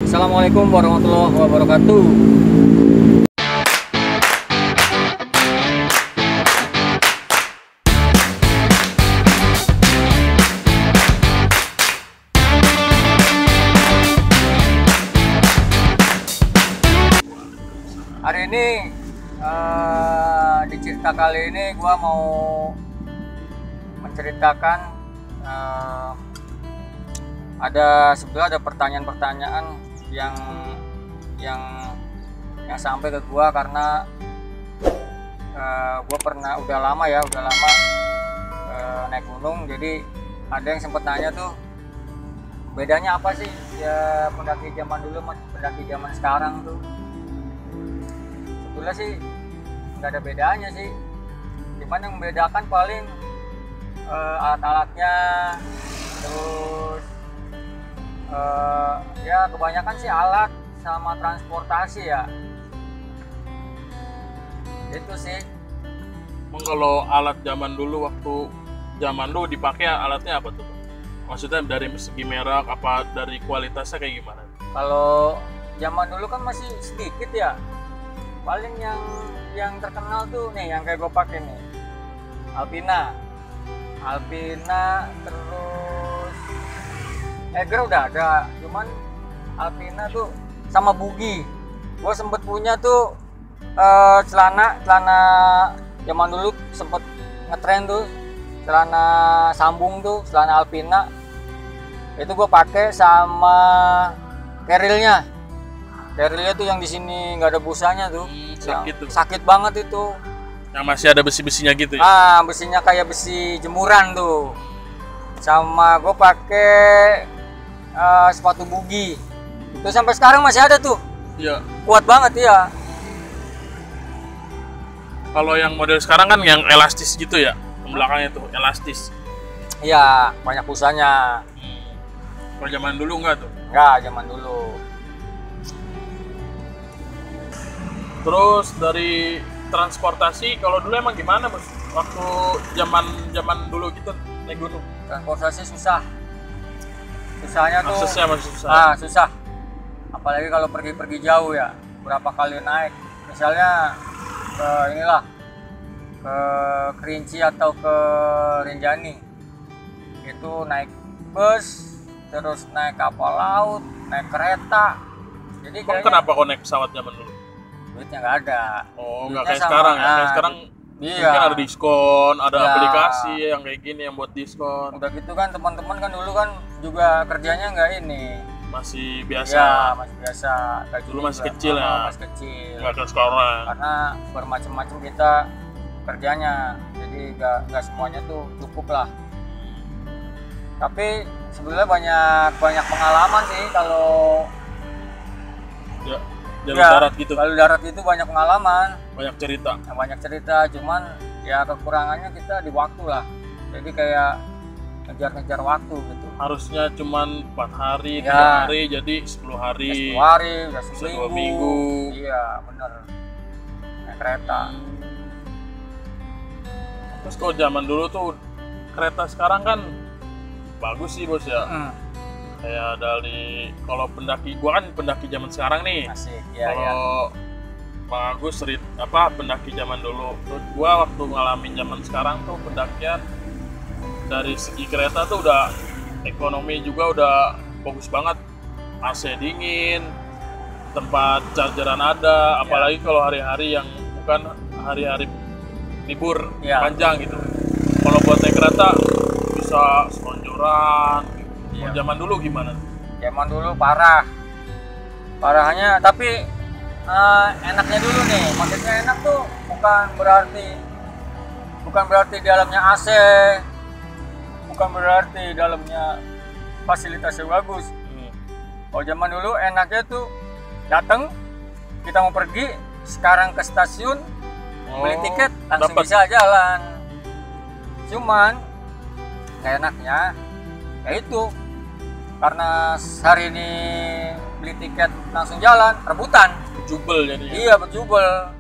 Assalamualaikum warahmatullahi wabarakatuh. Hari ini di cerita kali ini gua mau menceritakan sebetulnya ada pertanyaan-pertanyaan yang sampai ke gua karena gua udah lama naik gunung. Jadi ada yang sempet nanya tuh, bedanya apa sih ya pendaki zaman dulu sama pendaki zaman sekarang tuh. Sebetulnya sih nggak ada bedanya sih, cuman yang membedakan paling alat-alatnya, terus ya kebanyakan sih alat sama transportasi ya, itu sih. Kalau alat zaman dulu, waktu zaman dulu dipakai alatnya apa tuh? Maksudnya dari segi merek apa dari kualitasnya kayak gimana? Kalau zaman dulu kan masih sedikit ya, paling yang terkenal tuh nih yang kayak gue pakai nih Alpina, terus Eger udah ada, cuman Alpina tuh sama Bugi. Gue sempet punya tuh celana zaman dulu sempet ngetren tuh, celana sambung tuh, celana Alpina. Itu gue pakai sama kerilnya tuh yang di sini nggak ada busanya tuh, sakit banget itu. Yang masih ada besi-besinya gitu ya? Besinya kayak besi jemuran tuh. Sama gue pakai sepatu Bugi. Itu sampai sekarang masih ada tuh. Iya. Kuat banget ya. Kalau yang model sekarang kan yang elastis gitu ya, belakangnya tuh elastis. Iya, banyak busanya. Kalau zaman dulu enggak tuh? Enggak, zaman dulu. Terus dari transportasi, kalau dulu emang gimana bos? Waktu zaman dulu gitu naik gunung? Transportasi susah. Susahnya tuh. Aksesnya masih susah. Susah. Apalagi kalau pergi jauh ya. Berapa kali naik? Misalnya ke Kerinci atau ke Rinjani. Itu naik bus, terus naik kapal laut, naik kereta. Jadi kenapa kok naik pesawat zaman dulu? Duitnya nggak ada. Nggak kayak sekarang ya? Kayak sekarang iya. Mungkin ada diskon, ada aplikasi yang kayak gini yang buat diskon. Udah gitu kan teman-teman kan dulu kan juga kerjanya nggak ini. Masih biasa. Ya, masih biasa. Dulu masih kecil ya. Masih kecil. Nggak kayak sekarang. Karena bermacam-macam kita kerjanya. Jadi nggak semuanya tuh cukup lah. Tapi sebenarnya banyak pengalaman sih kalau jalur darat gitu. Kalau darat itu banyak pengalaman, banyak cerita, cuman ya kekurangannya kita di waktu lah. Jadi kayak ngejar waktu gitu. Harusnya cuman 4 hari, 3 hari, jadi 10 hari. 10 hari, udah 2 minggu. Iya, bener. Naik kereta. Terus kalau zaman dulu tuh kereta sekarang kan bagus sih bos ya. Kayak dari kalau gua kan pendaki zaman sekarang nih. Asik, ya. Kalau Bang Agus pendaki zaman dulu. Terus gua waktu ngalamin zaman sekarang tuh pendakian dari segi kereta tuh udah ekonomi juga udah bagus banget. AC dingin, tempat chargeran ada, apalagi kalau hari-hari yang bukan hari-hari libur panjang gitu. Kalau buat naik kereta bisa selonjoran. Kalau zaman dulu gimana? Zaman dulu parahnya, tapi enaknya dulu nih. Maksudnya enak tuh bukan berarti di dalamnya AC, bukan berarti dalamnya fasilitasnya bagus. Kalau zaman dulu enaknya tuh datang, kita mau pergi sekarang ke stasiun, beli tiket langsung bisa jalan. Cuman nggak enaknya ya itu, karena hari ini beli tiket langsung jalan, rebutan. Berjubel jadinya. Iya, berjubel.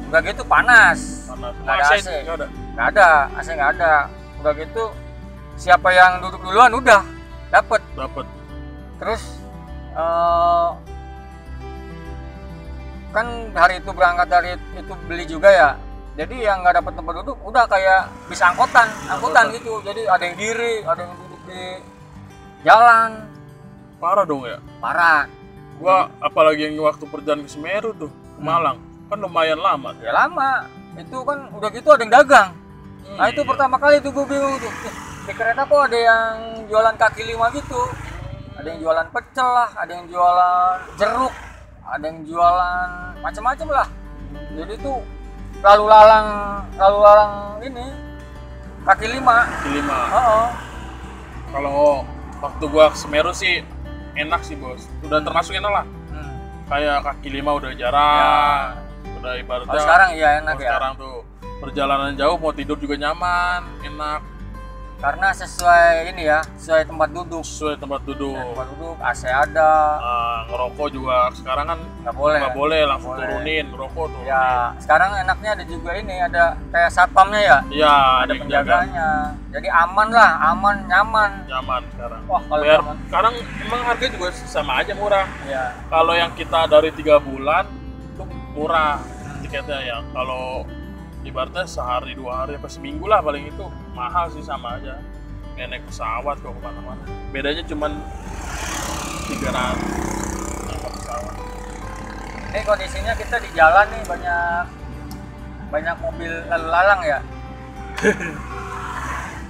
Udah gitu panas. Nggak ada AC. Nggak ada, AC nggak ada. Udah gitu siapa yang duduk duluan udah dapet. Terus eh, kan hari itu berangkat dari itu beli juga ya. Jadi yang nggak dapat tempat duduk udah kayak bis angkutan gitu. Jadi ada yang diri, ada yang duduk di jalan. Parah dong ya. Parah. Gua apalagi yang waktu perjalanan ke Semeru tuh, ke Malang, kan lumayan lama. Ya lama. Itu kan udah gitu ada yang dagang. Nah itu pertama kali tuh gue bingung tuh. Di kereta kok ada yang jualan kaki lima gitu. Ada yang jualan pecel lah, ada yang jualan jeruk, ada yang jualan macam-macam lah. Jadi tuh lalu lalang ini kaki lima. Kalau waktu gua ke Semeru sih enak sih bos, udah termasuk enak lah. Kayak kaki lima udah jarang, udah ibaratnya. Sekarang iya enak ya. Sekarang tuh perjalanan jauh mau tidur juga nyaman, enak. Karena sesuai ini ya, sesuai tempat duduk. Tempat duduk, AC ada. Ngerokok juga sekarang kan nggak boleh langsung turunin ngerokok tuh. Ya, sekarang enaknya ada juga ini, ada kayak satpamnya ya. Iya, ada penjaganya. Jadi aman lah, nyaman. Nyaman sekarang. Wah, kalau sekarang emang harga juga sama aja murah. Iya. Kalau yang kita dari 3 bulan itu murah tiketnya ya. Kalau ibaratnya sehari 2 hari apa seminggu lah paling itu mahal sih, sama aja naik pesawat kok kemana-mana. Bedanya cuman 300 pesawat. Ini kondisinya kita di jalan nih banyak mobil lalu lalang ya.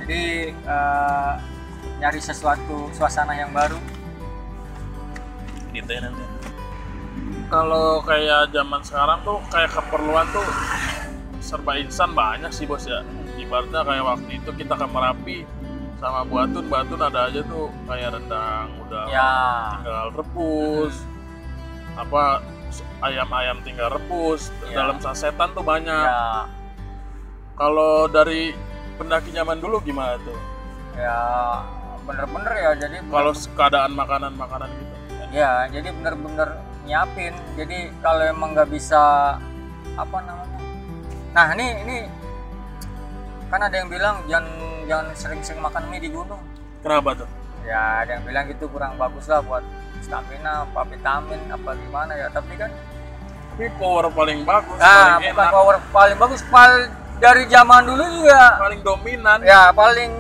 Jadi nyari sesuatu suasana yang baru. Gitu ya nanti. Kalau kayak zaman sekarang tuh kayak keperluan tuh serba instan banyak sih bos ya. Ibaratnya kayak waktu itu kita ke Merapi sama Batun ada aja tuh kayak rendang udah ya. Tinggal rebus, apa ayam tinggal rebus ya. Dalam sasetan tuh banyak. Ya. Kalau dari pendaki zaman dulu gimana tuh? Ya bener-bener ya, jadi kalau keadaan makanan gitu. Ya jadi bener-bener nyiapin. Jadi kalau emang nggak bisa apa namanya. Nah ini kan ada yang bilang jangan sering-sering makan mie di gunung. Kenapa tuh? Ya ada yang bilang gitu kurang bagus lah buat stamina, apa vitamin, apa gimana ya. Tapi power paling bagus. Nah paling bukan enak. Power paling bagus, dari zaman dulu juga. Paling dominan. Ya paling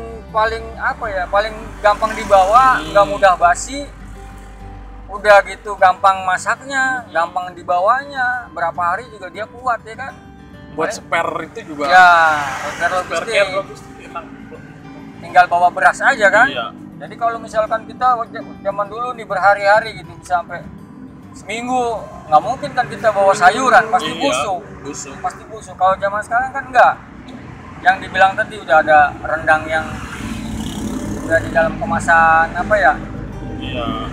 apa ya? Paling gampang dibawa, nggak mudah basi. Udah gitu gampang masaknya, gampang dibawanya. Berapa hari juga dia kuat ya kan. Buat spare itu juga. Ya, spare logistik enak. Tinggal bawa beras aja kan. Iya. Jadi kalau misalkan kita zaman dulu nih berhari-hari gitu sampai seminggu, nggak mungkin kan kita bawa sayuran, pasti busuk. Pasti busuk. Kalau zaman sekarang kan enggak. Yang dibilang tadi udah ada rendang yang udah di dalam kemasan apa ya? Iya.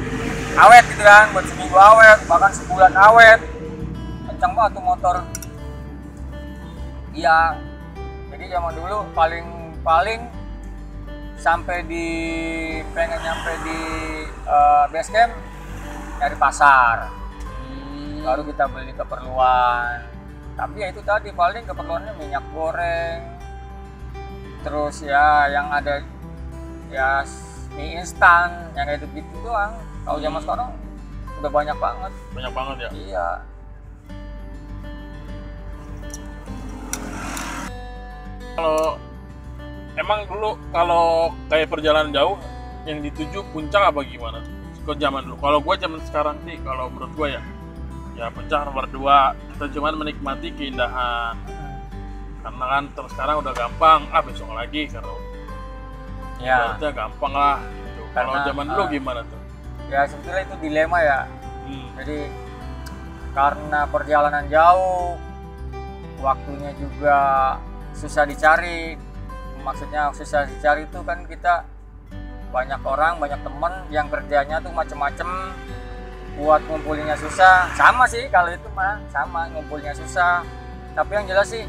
Awet gitu kan, buat seminggu awet, bahkan sebulan awet. Kencang banget tuh motor. Iya, jadi zaman dulu paling pengen nyampe di base camp dari pasar, baru kita beli keperluan. Tapi ya itu tadi paling keperluannya minyak goreng, terus ya yang ada ya mie instan, yang kayak gitu doang. Kalau zaman sekarang udah banyak banget. Banyak banget ya. Iya. Kalau emang dulu kalau kayak perjalanan jauh yang dituju puncak apa gimana? Ke zaman dulu. Kalau gua zaman sekarang sih, kalau menurut gua ya puncak nomor 2. Kita cuman menikmati keindahan. Karena kan terus sekarang udah gampang. Besok lagi karena ya. Berarti gampang lah. Gitu. Kalau zaman dulu gimana tuh? Ya sebetulnya itu dilema ya. Jadi karena perjalanan jauh, waktunya juga susah dicari. Maksudnya susah dicari itu kan kita banyak orang, banyak temen yang kerjanya tuh macem-macem, buat ngumpulinnya susah. Sama sih kalau itu mah, sama ngumpulinnya susah. Tapi yang jelas sih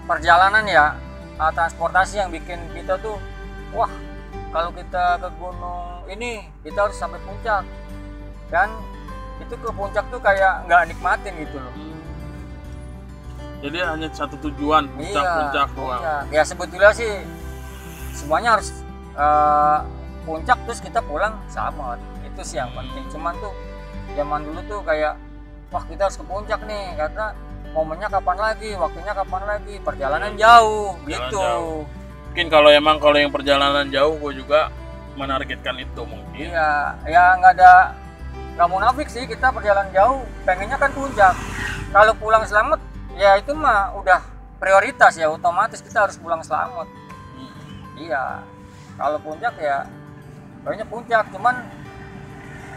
perjalanan ya, transportasi yang bikin kita tuh wah, kalau kita ke gunung ini kita harus sampai puncak. Dan itu ke puncak tuh kayak nggak nikmatin gitu loh. Jadi hanya satu tujuan, puncak doang. Ya sebetulnya sih semuanya harus puncak terus kita pulang selamat. Itu sih yang penting. Cuman tuh zaman dulu tuh kayak wah kita harus ke puncak nih karena momennya kapan lagi, waktunya kapan lagi, perjalanan jauh gitu. Jauh. Mungkin kalau yang perjalanan jauh gue juga menargetkan itu mungkin. Iya, ya nggak munafik sih, kita perjalanan jauh pengennya kan puncak. Kalau pulang selamat ya itu mah udah prioritas ya, otomatis kita harus pulang selamat. Iya, kalau puncak ya kayaknya puncak, cuman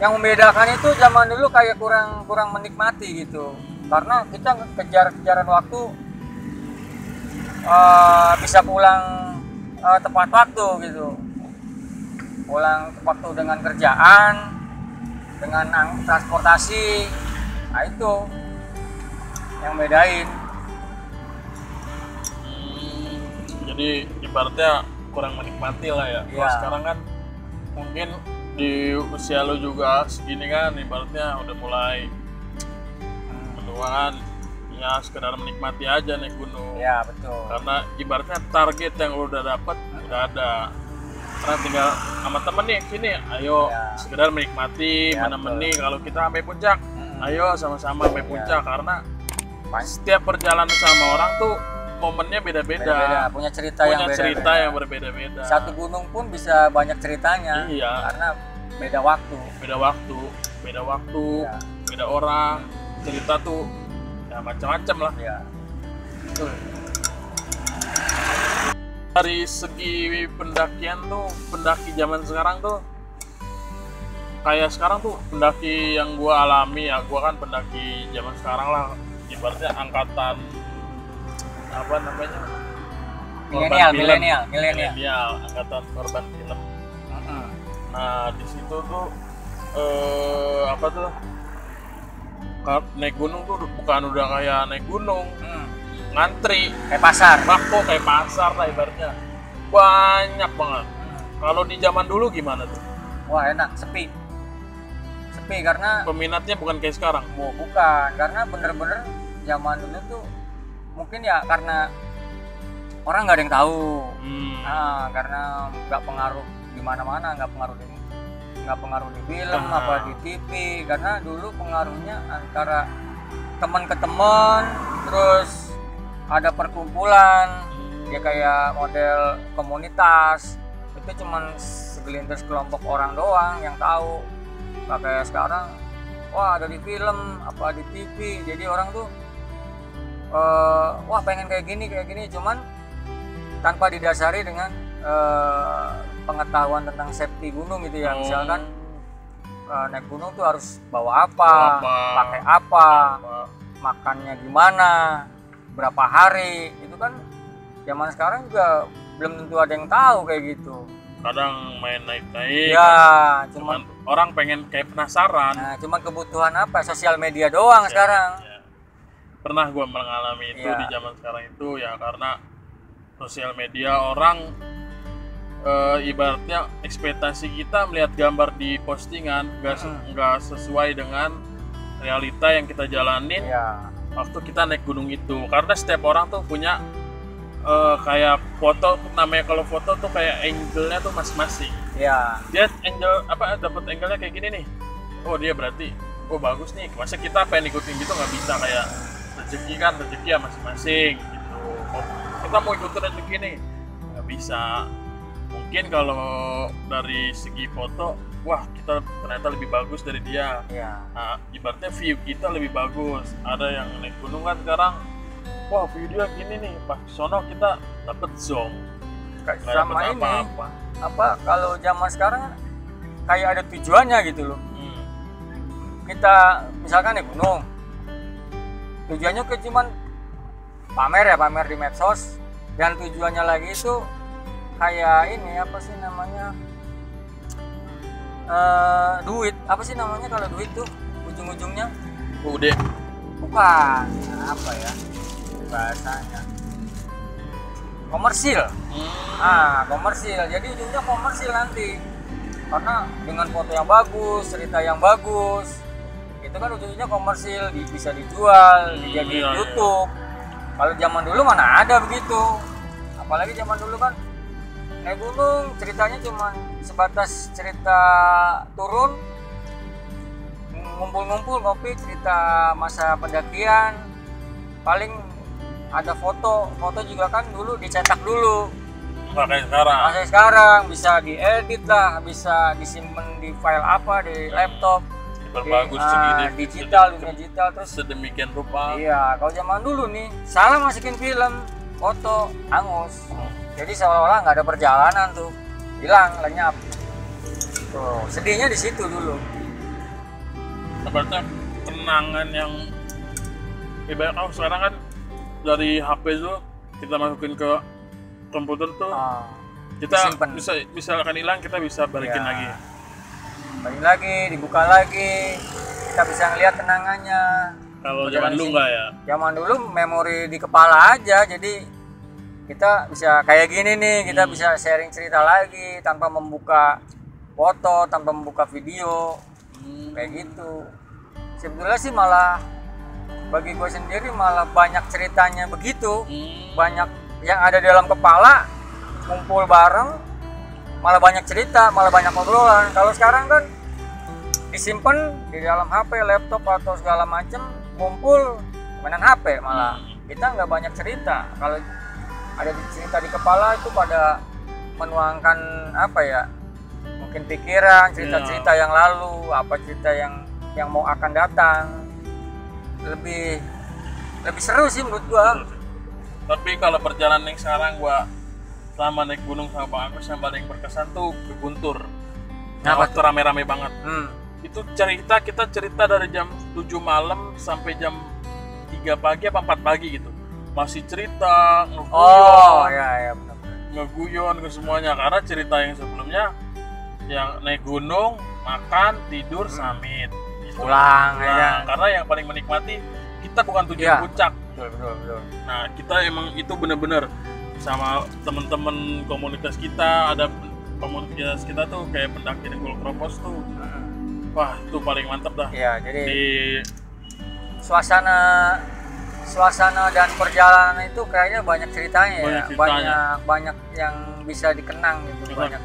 yang membedakan itu zaman dulu kayak kurang menikmati gitu, karena kita kejar-kejaran waktu, bisa pulang tepat waktu gitu, pulang tepat waktu dengan kerjaan, dengan transportasi, nah itu yang bedain. Jadi ibaratnya kurang menikmati lah ya. Kalau sekarang kan mungkin di usia lo juga segini kan, ibaratnya udah mulai menuaan, ya sekedar menikmati aja naik gunung. Iya betul. Karena ibaratnya target yang lo udah dapat udah ada. Karena tinggal sama temen nih sini, ayo sekedar menikmati, menemani. Kalau kita sampai puncak, ayo sama-sama sampai puncak. Karena setiap perjalanan sama orang tuh momennya beda-beda, punya cerita yang berbeda-beda. Satu gunung pun bisa banyak ceritanya. Iya. Karena beda waktu, beda orang, cerita tuh ya macam-macam lah. Iya. Betul. Dari segi pendakian tuh, pendaki zaman sekarang tuh kayak sekarang tuh pendaki yang gua alami ya, gua kan pendaki zaman sekarang lah, ibaratnya angkatan apa namanya, milenial, angkatan korban film. Nah di situ tuh apa tuh, naik gunung tuh bukan udah kayak naik gunung, ngantri kayak pasar, kayak pasar lah ibaratnya, banyak banget. Kalau di zaman dulu gimana tuh? Wah enak, sepi karena peminatnya bukan kayak sekarang. Bukan, karena bener-bener zaman dulu tuh mungkin ya karena orang nggak ada yang tahu, karena nggak pengaruh di mana-mana, nggak pengaruh di film apa di TV, karena dulu pengaruhnya antara teman ke teman, terus ada perkumpulan, ya kayak model komunitas, itu cuman segelintir kelompok orang doang yang tahu, nggak kayak sekarang, wah ada di film apa di TV, jadi orang tuh wah pengen kayak gini, cuman tanpa didasari dengan pengetahuan tentang safety gunung gitu ya. Misalkan naik gunung tuh harus bawa apa, pakai apa, makannya gimana, berapa hari, itu kan zaman sekarang juga belum tentu ada yang tahu kayak gitu. Kadang main naik-naik ya, cuman orang pengen kayak penasaran. Nah, cuman kebutuhan apa, sosial media doang sekarang. Pernah gue mengalami itu di zaman sekarang itu ya, karena sosial media orang ibaratnya ekspektasi kita melihat gambar di postingan nggak sesuai dengan realita yang kita jalanin waktu kita naik gunung itu. Karena setiap orang tuh punya kayak foto, namanya kalau foto tuh kayak angle-nya tuh masing-masing. Dia angle apa, dapat angle-nya kayak gini nih, oh dia berarti bagus nih. Masa kita pengen ikutin gitu, nggak bisa. Kayak rezeki ya masing-masing gitu. Kita mau ikutin rezeki nih nggak bisa. Mungkin kalau dari segi foto, wah kita ternyata lebih bagus dari dia. Nah, ibaratnya view kita lebih bagus. Ada yang naik gunung kan sekarang, wah video gini nih, pas sono kita dapet zoom. Sama ini apa kalau zaman sekarang kayak ada tujuannya gitu loh. Kita misalkan naik gunung, tujuannya ke cuman pamer di medsos, dan tujuannya lagi itu kayak ini apa sih namanya, duit, apa sih namanya kalau duit tuh ujung-ujungnya bukan apa ya bahasanya, komersil. Komersil, jadi ujungnya komersil nanti, karena dengan foto yang bagus, cerita yang bagus, itu kan ujungnya komersil, bisa dijual, dijadiin YouTube. Kalau zaman dulu mana ada begitu, apalagi zaman dulu kan naik gunung ceritanya cuma sebatas cerita turun, ngumpul-ngumpul ngopi, cerita masa pendakian, paling ada foto juga kan dulu dicetak dulu. Nggak kayak sekarang. Nggak kayak sekarang, bisa diedit lah, bisa disimpan di file apa di laptop. Diperbagus digital, dunia digital terus sedemikian rupa. Iya, kalau zaman dulu nih salah masukin film, foto, hangus. Jadi seolah-olah nggak ada perjalanan tuh, hilang, lenyap. Tuh, sedihnya di situ dulu. Berarti kenangan yang ibarat kalau sekarang kan dari HP tuh kita masukin ke komputer tuh kita disimpen. misalkan hilang kita bisa balikin lagi. Balik lagi, dibuka lagi, kita bisa ngeliat kenangannya. Kalau zaman dulu enggak ya? Zaman dulu memori di kepala aja, jadi kita bisa kayak gini nih, kita bisa sharing cerita lagi tanpa membuka foto, tanpa membuka video, kayak gitu. Sebetulnya sih malah bagi gue sendiri malah banyak ceritanya begitu, banyak yang ada di dalam kepala, kumpul bareng, malah banyak cerita, malah banyak obrolan. Kalau sekarang kan disimpan di dalam HP, laptop atau segala macam, kumpul mainan HP malah. Kita nggak banyak cerita. Kalau ada cerita di kepala itu pada menuangkan apa ya? Mungkin pikiran, cerita-cerita yang lalu, apa cerita yang mau akan datang. Lebih seru sih menurut gua. Tapi kalau perjalanan yang sekarang gua selama naik gunung sama Bang Agus yang paling berkesan tuh ke Guntur. Nah, waktu rame-rame banget. Itu kita cerita dari jam 7 malam sampai jam 3 pagi apa 4 pagi gitu. Masih cerita, ngeguyon ke semuanya karena cerita yang sebelumnya yang naik gunung, makan, tidur, summit. Pulang ya. Karena yang paling menikmati kita bukan tujuan puncak. Betul. Nah, kita emang itu bener-bener sama temen-temen komunitas kita, ada komunitas kita tuh kayak pendaki di Gunung Kropos tuh. Wah, itu paling mantap dah. Iya, jadi di suasana dan perjalanan itu kayaknya banyak ceritanya ya. Banyak yang bisa dikenang gitu. Banyak.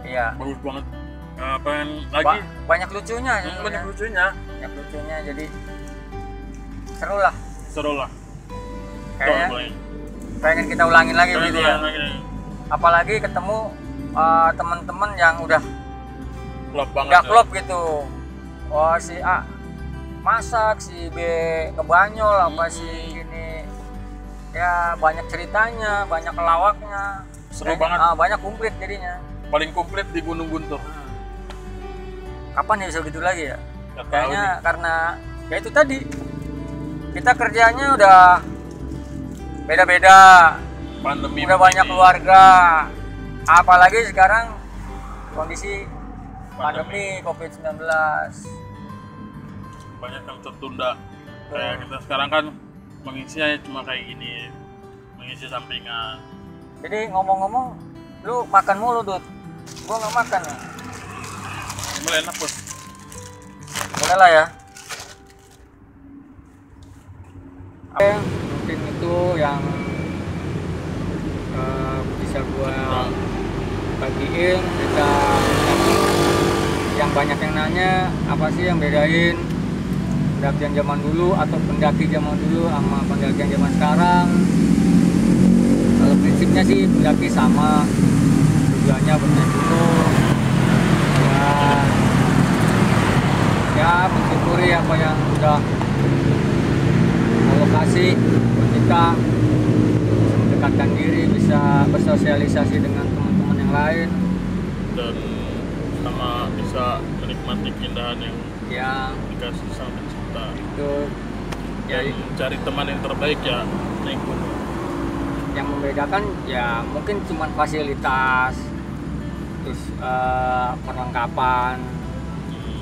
Iya. Bagus banget. Pengen lagi banyak lucunya. Banyak lucunya. Jadi seru lah. Kayaknya pengen kita ulangin lagi gitu ya. Apalagi ketemu teman-teman yang udah klop gitu. Oh, si A masak, si B ngebanyol, apa si ini ya banyak ceritanya, banyak lawaknya. Seru banget. Banyak komplit jadinya. Paling komplit di Gunung Guntur. Kapan ya bisa gitu lagi ya? Kayaknya karena ya itu tadi kita kerjanya udah beda-beda, pandemi udah banyak keluarga, apalagi sekarang kondisi pandemi COVID-19 banyak yang tertunda. Kayak kita sekarang kan mengisinya cuma kayak gini, mengisi sampingan. Jadi ngomong-ngomong, lu makan mulu Dut, gua nggak makan ya. Mulai enak bos. Boleh lah ya. Mungkin itu yang bisa gua bagiin. Kita yang banyak yang nanya apa sih yang bedain pendakian zaman dulu atau pendaki zaman dulu sama pendakian zaman sekarang. Kalau prinsipnya sih pendaki sama, tujuannya bernaik gunung ya mensyukuri apa yang udah Allah kasih buat kita, mendekatkan diri, bisa bersosialisasi dengan teman-teman yang lain dan sama bisa menikmati keindahan yang dikasih sama pencipta itu ya, mencari teman yang terbaik ya naik gunung. Yang membedakan ya mungkin cuma fasilitas, terus perlengkapan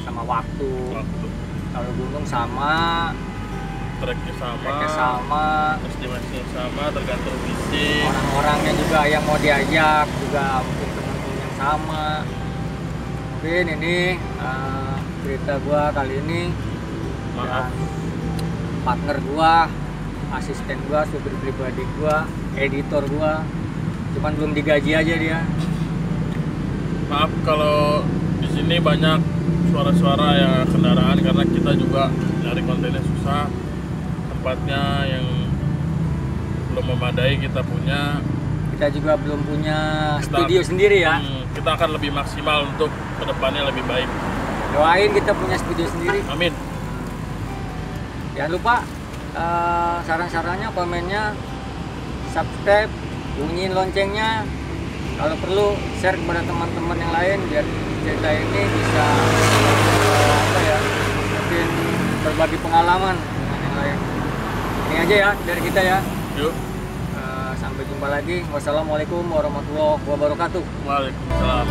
sama waktu. Kalau gunung sama, treknya sama, estimasinya sama, tergantung fisik. Orang-orangnya juga yang mau diajak juga mungkin teman-teman yang sama. Mungkin ini cerita gua kali ini. Dan partner gua, asisten gua, supir pribadi gua, editor gua, cuman belum digaji aja dia. Maaf kalau di sini banyak suara-suara ya kendaraan karena kita juga nyari kontennya susah, tempatnya yang belum memadai kita punya. Kita juga belum punya studio sendiri ya. Kita akan lebih maksimal untuk kedepannya lebih baik. Doain kita punya studio sendiri. Amin. Jangan lupa saran-sarannya, komennya, subscribe, bunyiin loncengnya. Kalau perlu share kepada teman-teman yang lain biar cerita ini bisa mungkin berbagi pengalaman dengan yang lain. Ini aja ya dari kita ya. Yuk. Sampai jumpa lagi. Wassalamualaikum warahmatullahi wabarakatuh. Waalaikumsalam.